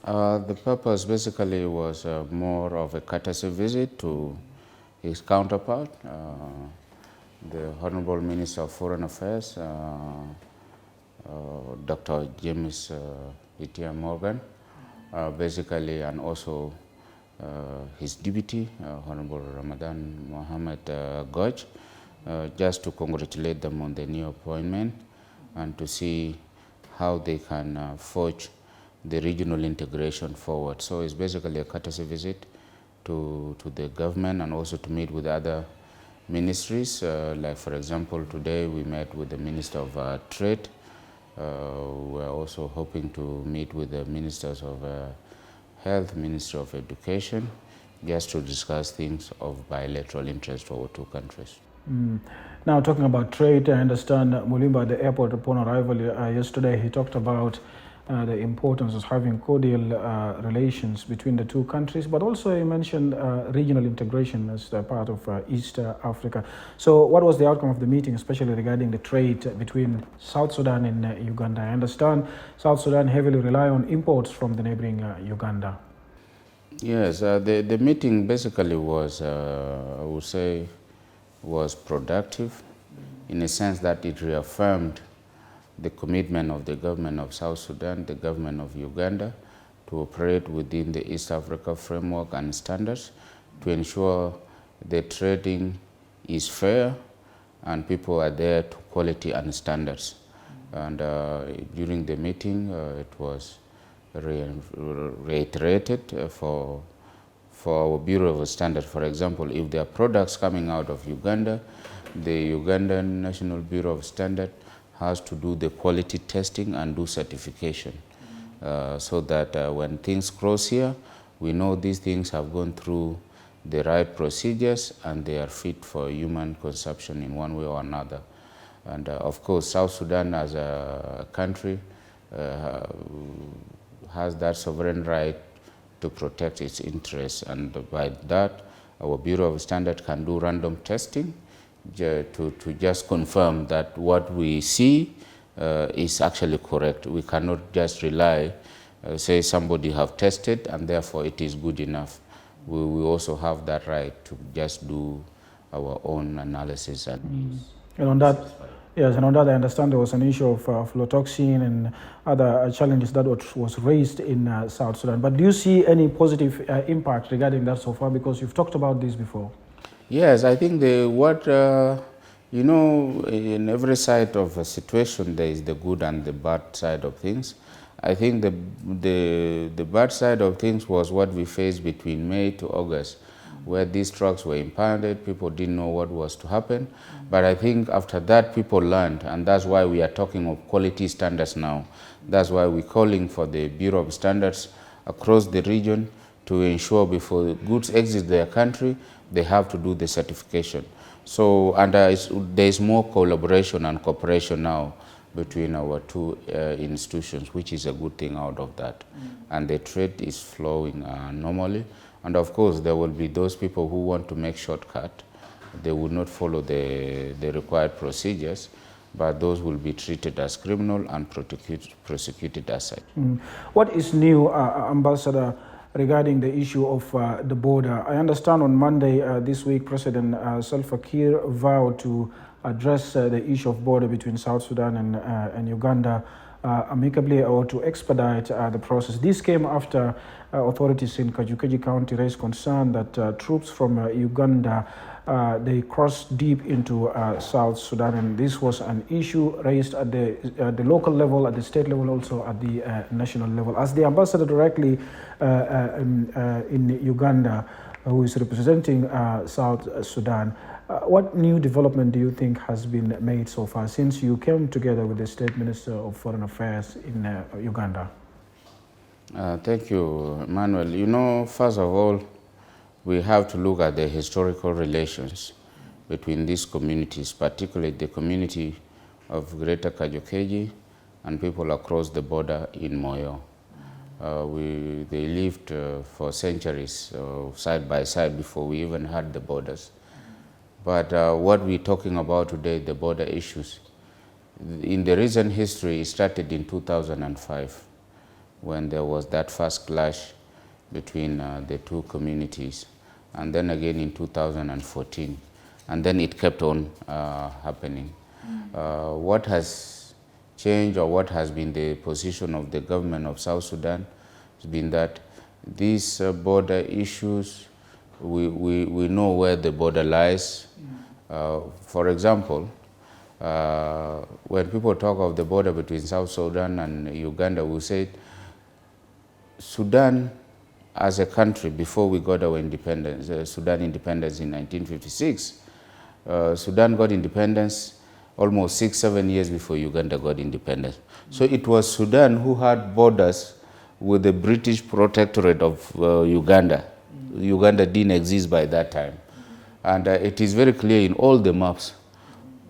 The purpose basically was more of a courtesy visit to his counterpart, the Honorable Minister of Foreign Affairs, Dr. James Itia Morgan, basically, and also his deputy, Honorable Ramadan Mohammed Goj, just to congratulate them on the new appointment and to see how they can forge the regional integration forward. So it's basically a courtesy visit to the government and also to meet with other ministries. Like for example, today we met with the Minister of Trade. We're also hoping to meet with the Ministers of Health, Ministry of Education, just to discuss things of bilateral interest for our two countries. Now, talking about trade, I understand Mulimba at the airport upon arrival yesterday, he talked about the importance of having cordial relations between the two countries, but also he mentioned regional integration as part of East Africa. So what was the outcome of the meeting, especially regarding the trade between South Sudan and Uganda? I understand South Sudan heavily rely on imports from the neighboring Uganda. Yes, the meeting basically was, I would say, was productive in a sense that it reaffirmed the commitment of the government of South Sudan, the government of Uganda, to operate within the East Africa framework and standards to ensure the trading is fair and people are there to quality and standards. And during the meeting, it was reiterated for our Bureau of Standards. For example, if there are products coming out of Uganda, the Ugandan National Bureau of Standards has to do the quality testing and do certification so that when things cross here, we know these things have gone through the right procedures and they are fit for human consumption in one way or another. And of course, South Sudan as a country has that sovereign right to protect its interests, and by that, our Bureau of Standards can do random testing to just confirm that what we see is actually correct. We cannot just rely, say somebody have tested and therefore it is good enough. We also have that right to just do our own analysis. And on that, yes, and on that I understand there was an issue of aflatoxin and other challenges that was raised in South Sudan. But do you see any positive impact regarding that so far? Because you've talked about this before. Yes, I think you know, in every side of a situation, there is the good and the bad side of things. I think the bad side of things was what we faced between May to August, where these trucks were impounded, people didn't know what was to happen. But I think after that, people learned, and that's why we are talking of quality standards now. That's why we're calling for the Bureau of Standards across the region to ensure before goods exit their country, they have to do the certification. So, and there is more collaboration and cooperation now between our two institutions, which is a good thing out of that. And the trade is flowing normally. And of course, there will be those people who want to make shortcut. They will not follow the required procedures, but those will be treated as criminal and prosecuted as such. What is new, Ambassador, regarding the issue of the border? I understand on Monday this week, President Salva Kiir vowed to address the issue of border between South Sudan and Uganda amicably, or to expedite the process. This came after authorities in Kajukeji County raised concern that troops from Uganda they crossed deep into South Sudan, and this was an issue raised at the local level, at the state level, also at the national level. As the ambassador directly in Uganda, who is representing South Sudan, what new development do you think has been made so far since you came together with the State Minister of Foreign Affairs in Uganda? Thank you, Emmanuel. You know, first of all, we have to look at the historical relations between these communities, particularly the community of Greater Kajukeji and people across the border in Moyo. They lived for centuries side by side before we even had the borders. But what we're talking about today, the border issues, in the recent history, it started in 2005 when there was that first clash between the two communities, and then again in 2014, and then it kept on happening. What has changed, or what has been the position of the government of South Sudan has been that these border issues, we know where the border lies. For example, when people talk of the border between South Sudan and Uganda, we say Sudan as a country, before we got our independence, Sudan independence in 1956, Sudan got independence almost 6-7 years before Uganda got independence. So it was Sudan who had borders with the British protectorate of Uganda. Uganda didn't exist by that time. And it is very clear in all the maps.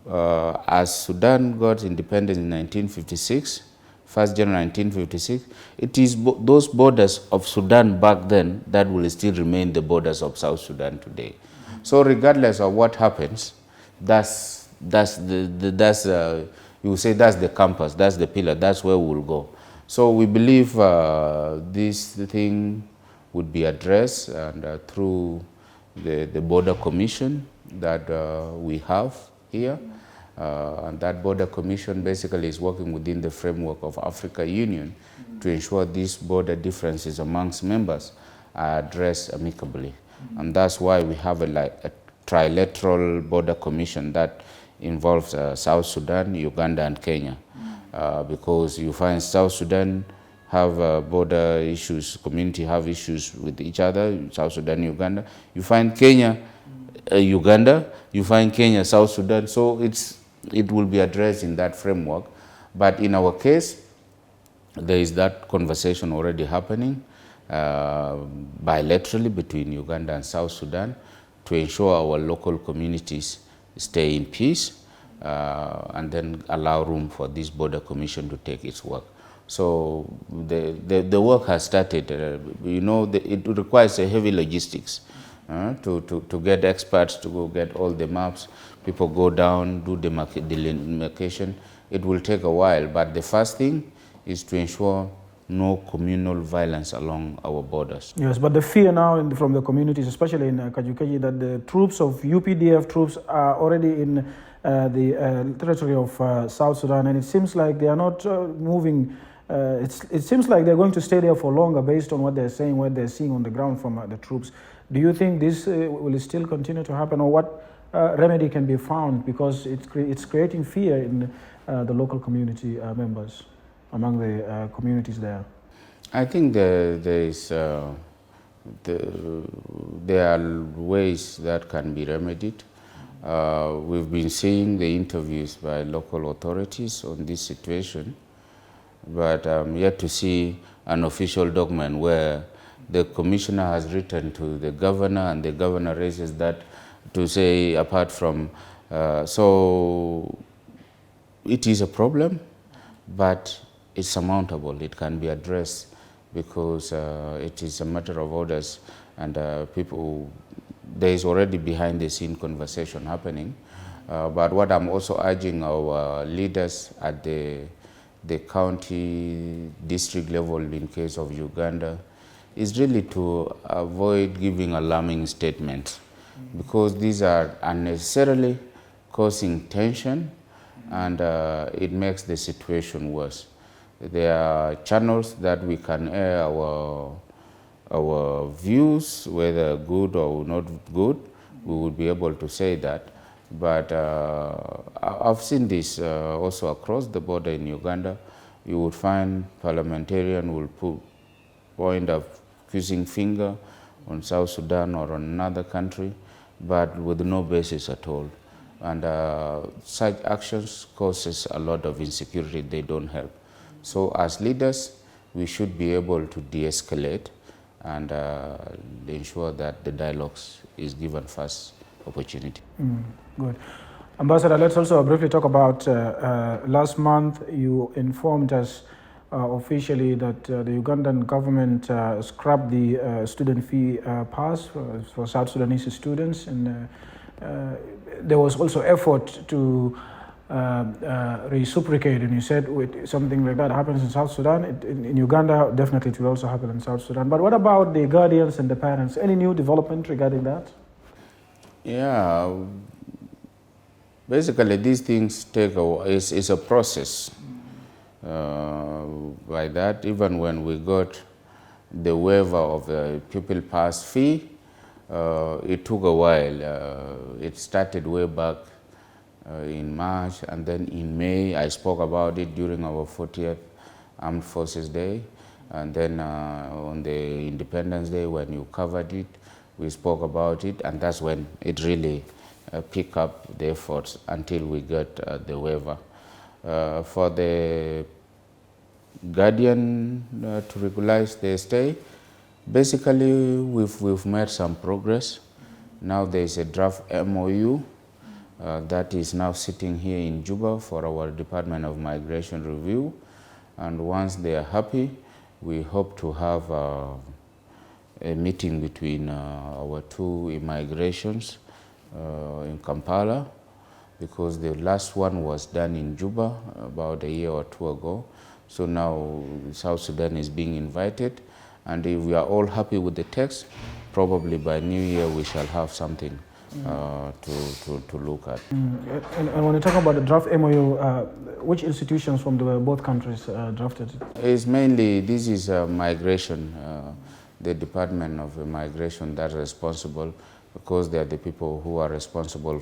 As Sudan got independence in 1956, 1st January 1956, it is those borders of Sudan back then that will still remain the borders of South Sudan today. So regardless of what happens, that's you say that's the compass, that's the pillar, that's where we'll go. So we believe this thing would be addressed, and through the border commission that we have here. And that border commission basically is working within the framework of Africa Union to ensure these border differences amongst members are addressed amicably. And that's why we have a trilateral border commission that involves South Sudan, Uganda, and Kenya. Because you find South Sudan have border issues, community have issues with each other, South Sudan, Uganda. You find Kenya, Uganda, you find Kenya, South Sudan. So it will be addressed in that framework. But in our case, there is that conversation already happening bilaterally between Uganda and South Sudan to ensure our local communities stay in peace, and then allow room for this border commission to take its work. So the work has started. It requires a heavy logistics to get experts to go get all the maps. People go down, do the demarcation. It will take a while, but the first thing is to ensure no communal violence along our borders. Yes, but the fear now from the communities, especially in Kajukeji, that the troops of UPDF troops are already in the territory of South Sudan, and it seems like they are not moving. It seems like they're going to stay there for longer based on what they're saying, what they're seeing on the ground from the troops. Do you think this will still continue to happen, or what remedy can be found, because it's creating fear in the local community members, among the communities there? I think there are ways that can be remedied. We've been seeing the interviews by local authorities on this situation, but I'm yet to see an official document where the commissioner has written to the governor and the governor raises that to say apart from, so it is a problem, but it's surmountable. It can be addressed because it is a matter of orders, and people, there is already behind the scene conversation happening. But what I'm also urging our leaders at the county, district level in case of Uganda is really to avoid giving alarming statements, because these are unnecessarily causing tension, and it makes the situation worse. There are channels that we can air our views, whether good or not good. We would be able to say that. But I've seen this also across the border in Uganda. You would find parliamentarian will point a accusing finger on South Sudan or on another country, but with no basis at all. And such actions causes a lot of insecurity. They don't help. So as leaders, we should be able to de-escalate and ensure that the dialogues is given first opportunity. Good. Ambassador, let's also briefly talk about last month you informed us officially that the Ugandan government scrapped the student fee pass for South Sudanese students, and there was also effort to reciprocate. And you said with something like that happens in South Sudan, in Uganda, definitely it will also happen in South Sudan. But what about the guardians and the parents? Any new development regarding that? Yeah, basically these things take it's a process. By that, even when we got the waiver of the pupil pass fee, it took a while. It started way back in March, and then in May I spoke about it during our 40th Armed Forces Day, and then on the Independence Day when you covered it, we spoke about it, and that's when it really picked up the efforts until we got the waiver. For the guardian to regularize their stay, basically we've made some progress. Now there is a draft MOU that is now sitting here in Juba for our Department of Migration review, and once they are happy, we hope to have a meeting between our two immigrations in Kampala, because the last one was done in Juba about a year or two ago. So now South Sudan is being invited, and if we are all happy with the text, probably by New Year we shall have something to look at. And when you talk about the draft MOU, which institutions from both countries drafted it? It's mainly, this is migration, the Department of Migration that's responsible, because they are the people who are responsible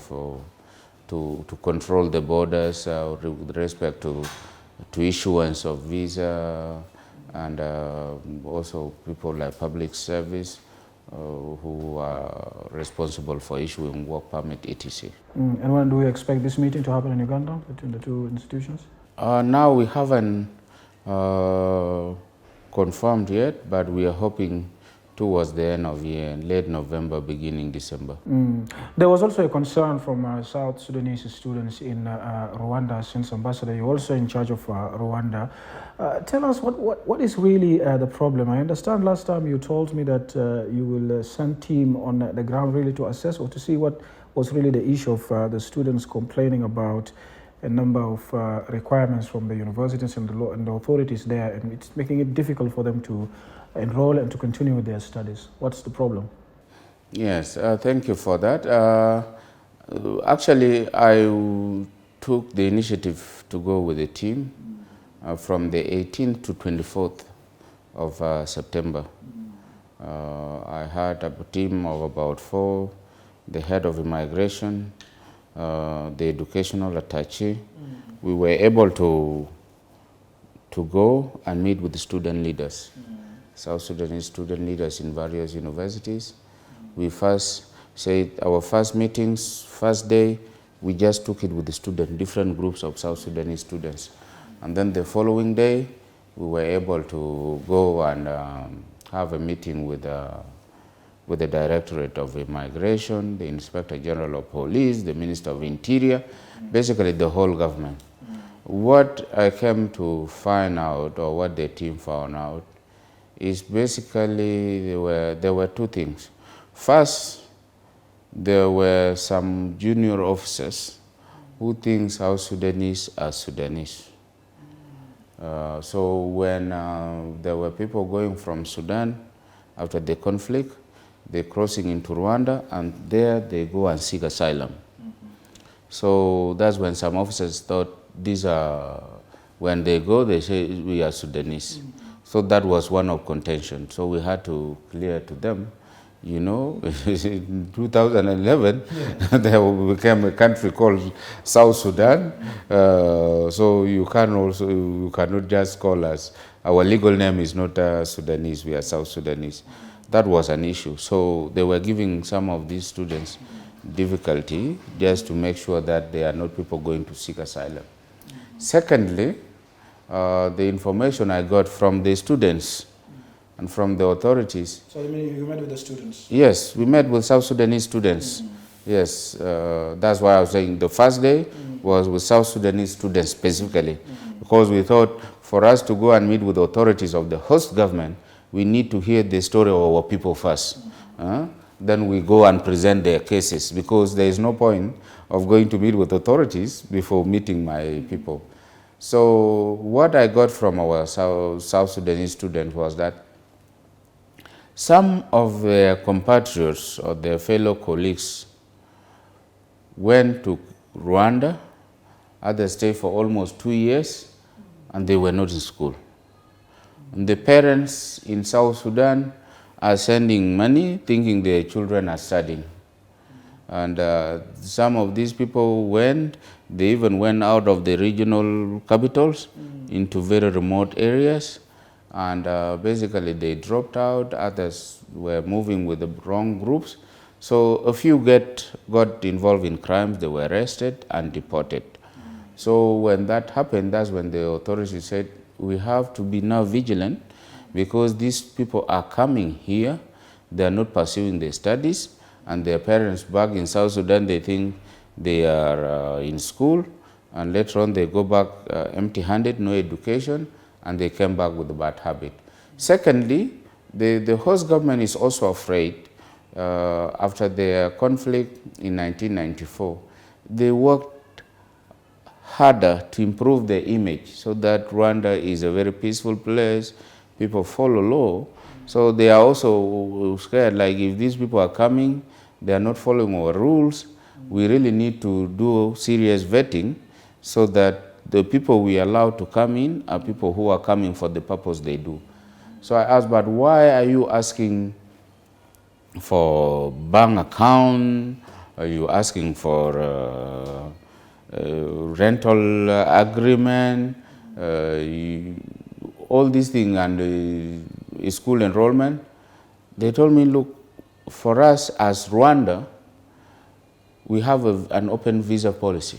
to control the borders with respect to issuance of visa, and also people like public service who are responsible for issuing work permit, etc. And when do we expect this meeting to happen in Uganda between the two institutions? Now we haven't confirmed yet, but we are hoping towards the end of the year, late November, beginning December. There was also a concern from South Sudanese students in Rwanda, since Ambassador, you're also in charge of Rwanda. Tell us what is really the problem. I understand last time you told me that you will send team on the ground really to assess or to see what was really the issue of the students complaining about a number of requirements from the universities and the authorities there, and it's making it difficult for them to enroll and to continue with their studies. What's the problem? Yes, thank you for that. Actually, I took the initiative to go with the team from the 18th to 24th of September. I had a team of about 4, the head of immigration, the educational attaché. We were able to go and meet with the student leaders. South Sudanese student leaders in various universities. We first said our first meetings, first day, we just took it with the different groups of South Sudanese students. And then the following day, we were able to go and have a meeting with the Directorate of Immigration, the Inspector General of Police, the Minister of Interior, basically the whole government. What I came to find out, or what the team found out, is basically there were two things. First, there were some junior officers who think South Sudanese are Sudanese. So when there were people going from Sudan after the conflict, they're crossing into Rwanda, and there they go and seek asylum. So that's when some officers thought these are, when they go, they say we are Sudanese. So that was one of contention. So we had to clear to them, you know, in 2011, there became a country called South Sudan. So you cannot just call us, our legal name is not Sudanese, we are South Sudanese. That was an issue. So they were giving some of these students difficulty just to make sure that they are not people going to seek asylum. Secondly, the information I got from the students and from the authorities. So you mean you met with the students? Yes, we met with South Sudanese students. Yes, that's why I was saying the first day was with South Sudanese students specifically, because we thought for us to go and meet with the authorities of the host government, we need to hear the story of our people first. Then we go and present their cases, because there is no point of going to meet with authorities before meeting my people. So what I got from our South Sudanese students was that some of their compatriots or their fellow colleagues went to Rwanda, others stayed for almost 2 years, and they were not in school. And the parents in South Sudan are sending money thinking their children are studying. And some of these people they even went out of the regional capitals into very remote areas. And basically they dropped out, others were moving with the wrong groups. So a few got involved in crimes, they were arrested and deported. So when that happened, that's when the authorities said, we have to be now vigilant because these people are coming here, they are not pursuing their studies, and their parents back in South Sudan, they think they are in school, and later on they go back empty-handed, no education, and they came back with a bad habit. Secondly, the host government is also afraid. After their conflict in 1994, they worked harder to improve their image so that Rwanda is a very peaceful place, people follow law. So they are also scared, like if these people are coming, they are not following our rules, we really need to do serious vetting so that the people we allow to come in are people who are coming for the purpose they do. So I asked, but why are you asking for bank account? Are you asking for rental agreement? All these things and school enrollment? They told me, look, for us as Rwanda, we have an open visa policy.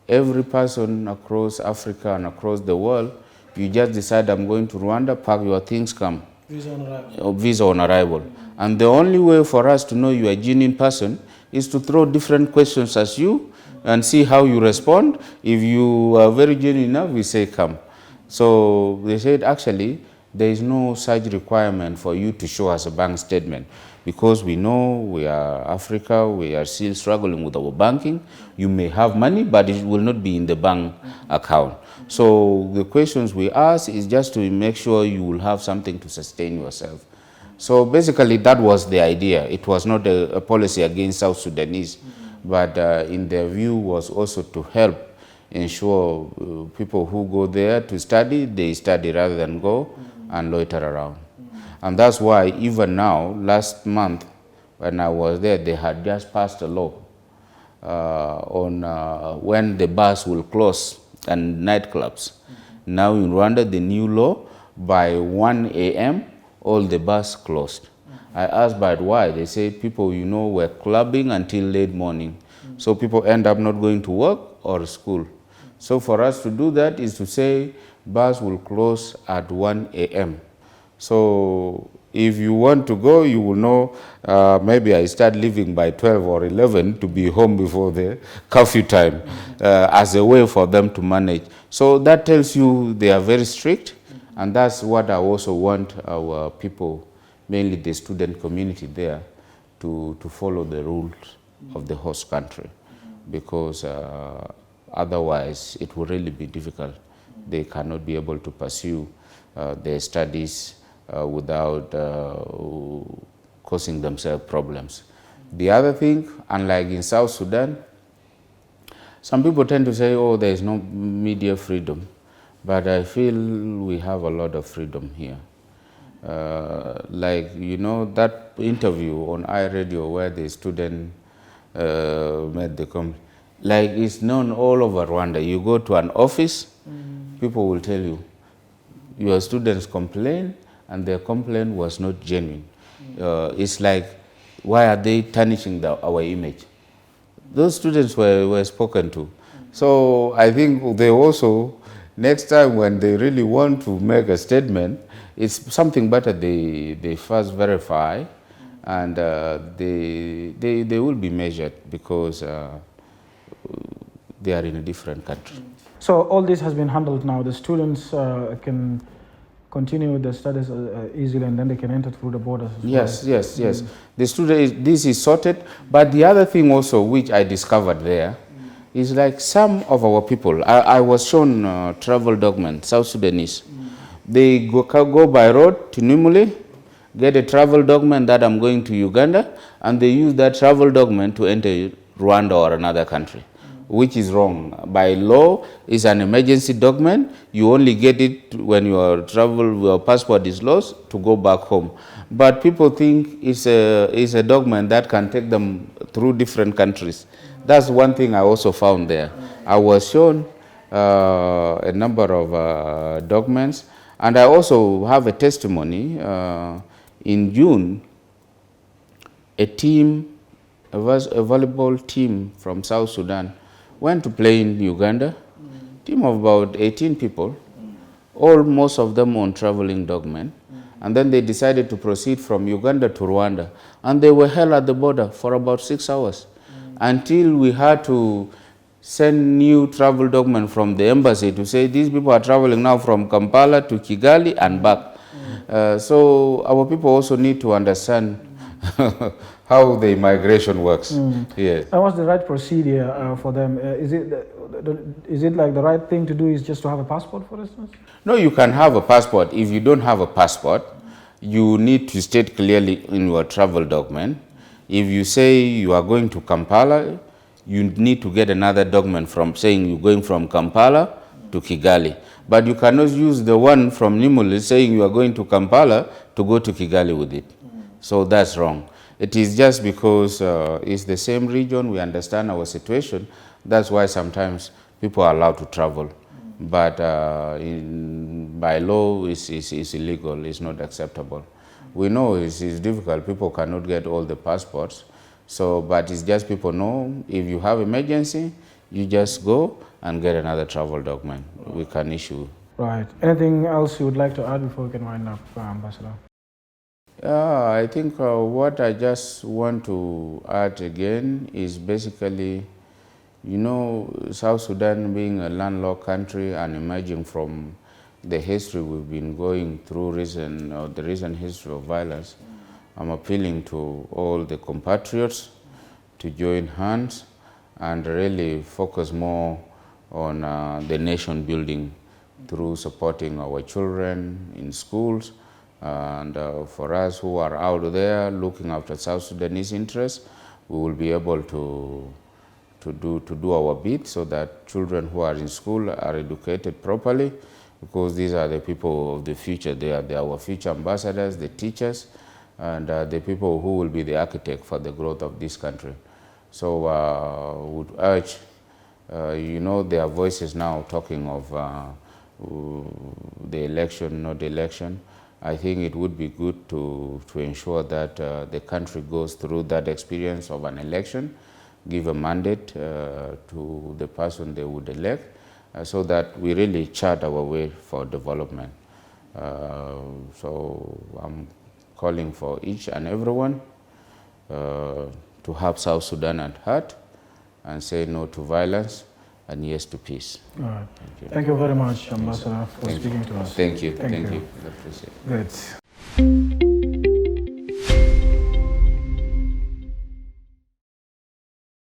Every person across Africa and across the world, you just decide, I'm going to Rwanda, pack your things, come. Visa on arrival. Visa on arrival. And the only way for us to know you are a genuine person is to throw different questions at you and see how you respond. If you are very genuine enough, we say come. So they said, actually, there is no such requirement for you to show us a bank statement because we know we are Africa, we are still struggling with our banking. You may have money, but it will not be in the bank account. So the questions we ask is just to make sure you will have something to sustain yourself. So basically that was the idea. It was not a policy against South Sudanese, but in their view was also to help ensure people who go there to study, they study rather than go and loiter around. And that's why even now, last month, when I was there, they had just passed a law on when the bars will close and nightclubs. Now in Rwanda, the new law, by 1 a.m., all the bars closed. I asked, but why? They say people, were clubbing until late morning. So people end up not going to work or school. So for us to do that is to say bars will close at 1 a.m. So if you want to go, you will know maybe I start leaving by 12 or 11 to be home before the curfew time as a way for them to manage. So that tells you they are very strict, and that's what I also want our people, mainly the student community there, to follow the rules of the host country, because otherwise it will really be difficult. They cannot be able to pursue their studies without causing themselves problems. The other thing, unlike in South Sudan, some people tend to say, oh, there is no media freedom, but I feel we have a lot of freedom here. That interview on iRadio where the student made the comment, like it's known all over Rwanda. You go to an office, people will tell you, your students complain, and their complaint was not genuine. It's like, why are they tarnishing our image? Those students were spoken to. So I think they also, next time when they really want to make a statement, it's something better they first verify, and they will be measured because they are in a different country. So all this has been handled now. The students can continue the studies easily, and then they can enter through the borders as Yes, well. yes. The student, this is sorted. But the other thing also which I discovered there is like some of our people, I was shown travel documents, South Sudanese. They go by road to Nimule, get a travel document that I'm going to Uganda, and they use that travel document to enter Rwanda or another country, which is wrong. By law, it's an emergency document. You only get it when your passport is lost to go back home. But people think it's a document that can take them through different countries. That's one thing I also found there. I was shown a number of documents, and I also have a testimony. In June, a volleyball team from South Sudan went to play in Uganda. Team of about 18 people, most of them on traveling document. And then they decided to proceed from Uganda to Rwanda. And they were held at the border for about 6 hours until we had to send new travel document from the embassy to say these people are traveling now from Kampala to Kigali and back. So our people also need to understand how the immigration works. Yes. And what's the right procedure for them? Is it like the right thing to do is just to have a passport, for instance? No, you can have a passport. If you don't have a passport, you need to state clearly in your travel document. If you say you are going to Kampala, you need to get another document from saying you're going from Kampala to Kigali. But you cannot use the one from Nimule saying you are going to Kampala to go to Kigali with it. So that's wrong. It is just because it's the same region, we understand our situation. That's why sometimes people are allowed to travel. But by law, it's illegal, it's not acceptable. We know it's difficult, people cannot get all the passports. So, but it's just people know, if you have emergency, you just go and get another travel document. We can issue. Right. Anything else you would like to add before we can wind up, Ambassador? I think what I just want to add again is basically, you know, South Sudan being a landlocked country and emerging from the history we've been going through the recent history of violence, I'm appealing to all the compatriots to join hands and really focus more on the nation building through supporting our children in schools. And for us who are out there looking after South Sudanese interests, we will be able to do our bit so that children who are in school are educated properly, because these are the people of the future. They are our future ambassadors, the teachers, and the people who will be the architect for the growth of this country. So would urge, you know, there are voices now talking of the election, not the election. I think it would be good to ensure that the country goes through that experience of an election, give a mandate to the person they would elect, so that we really chart our way for development. So I'm calling for each and everyone to have South Sudan at heart and say no to violence and yes to peace. All right. Thank you very much, Ambassador, for speaking to us. Thank you. I appreciate it. Good.